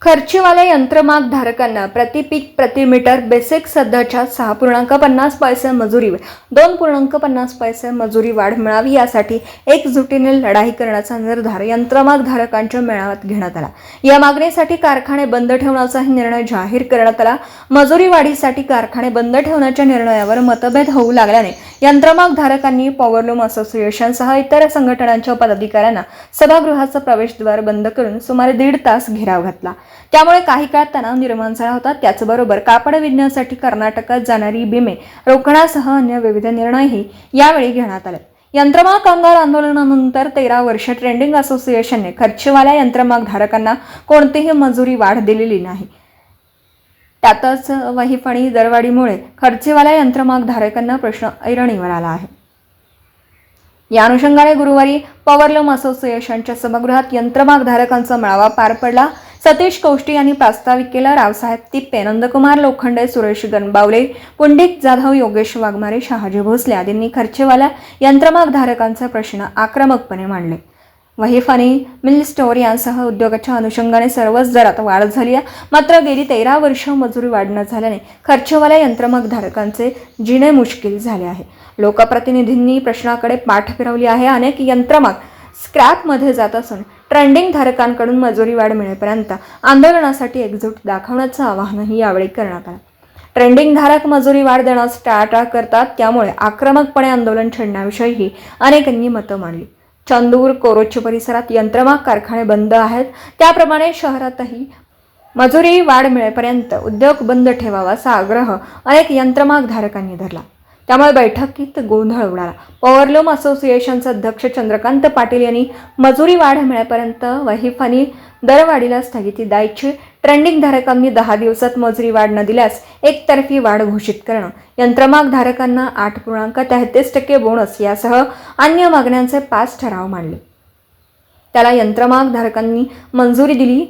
खर्चीवाल्या यंत्रमाग धारकांना प्रति पीक प्रति मीटर बेसिक सध्याच्या 6.50 पैसे मजुरीवर 2.50 पैसे मजुरी वाढ मिळावी यासाठी एकजुटीने लढाई करण्याचा निर्धार यंत्रमाग धारकांच्या मेळाव्यात घेण्यात आला। या मागणीसाठी कारखाने बंद ठेवण्याचाही निर्णय जाहीर करण्यात आला। मजुरी वाढीसाठी कारखाने बंद ठेवण्याच्या निर्णयावर मतभेद होऊ लागल्याने यंत्रमाग धारकांनी पॉवरलूम असोसिएशनसह इतर संघटनांच्या पदाधिकाऱ्यांना सभागृहाचं प्रवेशद्वार बंद करून सुमारे 1.5 तास घेराव घातला। त्यामुळे काही काळ तणाव निर्माण झाला होता। त्याचबरोबर कापड विकण्यासाठी कर्नाटकात जाणारी बिमे रोखण्यासह अन्य विविध निर्णयही यावेळी घेण्यात आले। यंत्रमाग कामगार आंदोलनानंतर 13 वर्ष ट्रेडिंग असोसिएशनने खर्चवाल्या यंत्रमाग धारकांना कोणतीही मजुरी वाढ दिलेली नाही। त्यातच वहीफणी दरवाढीमुळे खर्चवाल्या यंत्रमाग धारकांना प्रश्न ऐरणीवर आला आहे। या अनुषंगाने गुरुवारी पॉवरलूम असोसिएशनच्या सभागृहात यंत्रमाग धारकांचा मेळावा पार पडला। सतीश कौष्टी यांनी प्रास्ताविक केला। रावसाहेब तिप्पे, नंदकुमार लोखंडे, सुरेश गणबावले, पुंडिक जाधव, योगेश वाघमारे, शहाजी भोसले आदींनी खर्चवाल्या यंत्रमाग धारकांचे प्रश्न आक्रमकपणे मांडले। वहीफणी, मिल स्टोअर यांसह उद्योगाच्या अनुषंगाने सर्वच दरात वाढ झाली आहे। मात्र गेली 13 वर्ष मजुरी वाढ न झाल्याने खर्चवाल्या यंत्रमाग धारकांचे जिणे मुश्किल झाले आहे। लोकप्रतिनिधींनी प्रश्नाकडे पाठ फिरवली आहे। अनेक यंत्रमाग स्क्रॅपमध्ये जात असून ट्रेंडिंग धारकांकडून मजुरी वाढ मिळेपर्यंत आंदोलनासाठी एकजूट दाखवण्याचं आवाहनही यावेळी करण्यात आलं। ट्रेंडिंग धारक मजुरी वाढ देण्यास टाळाटाळ करतात, त्यामुळे आक्रमकपणे आंदोलन छेडण्याविषयीही अनेकांनी मतं मांडली। चंदूर, कोरोची परिसरात यंत्रमाग कारखाने बंद आहेत, त्याप्रमाणे शहरातही मजुरी वाढ मिळेपर्यंत उद्योग बंद ठेवावा असा आग्रह अनेक यंत्रमाग धारकांनी धरला। त्यामुळे बैठकीत गोंधळ उडाला। पॉवरलूम असोसिएशनचे अध्यक्ष चंद्रकांत पाटील यांनी मजुरी वाढ मिळेपर्यंत वहीफणी दरवाढीला स्थगिती द्यायची, ट्रेंडिंग धारकांनी 10 दिवसात मजुरी वाढ न दिल्यास एकतर्फी वाढ घोषित करणं, यंत्रमाग धारकांना 8.33% बोनस यासह अन्य मागण्यांचे 5 ठराव मांडले। त्याला यंत्रमाग धारकांनी मंजुरी दिली।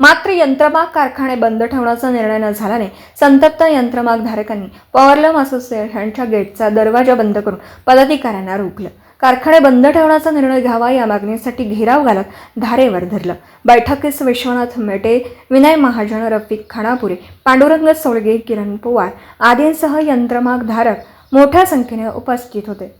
मात्र यंत्रमाग कारखाने बंद ठेवण्याचा निर्णय न झाल्याने संतप्त यंत्रमाग धारकांनी पॉवरलूम असोसिएशनच्या गेटचा दरवाजा बंद करून पदाधिकाऱ्यांना रोखलं। कारखाने बंद ठेवण्याचा निर्णय घ्यावा या मागणीसाठी घेराव घालत धारेवर धरलं। बैठकीस विश्वनाथ मेटे, विनय महाजन, रफिक खानापुरे, पांडुरंग सोळगे, किरण पवार आदींसह यंत्रमाग धारक मोठ्या संख्येने उपस्थित होते।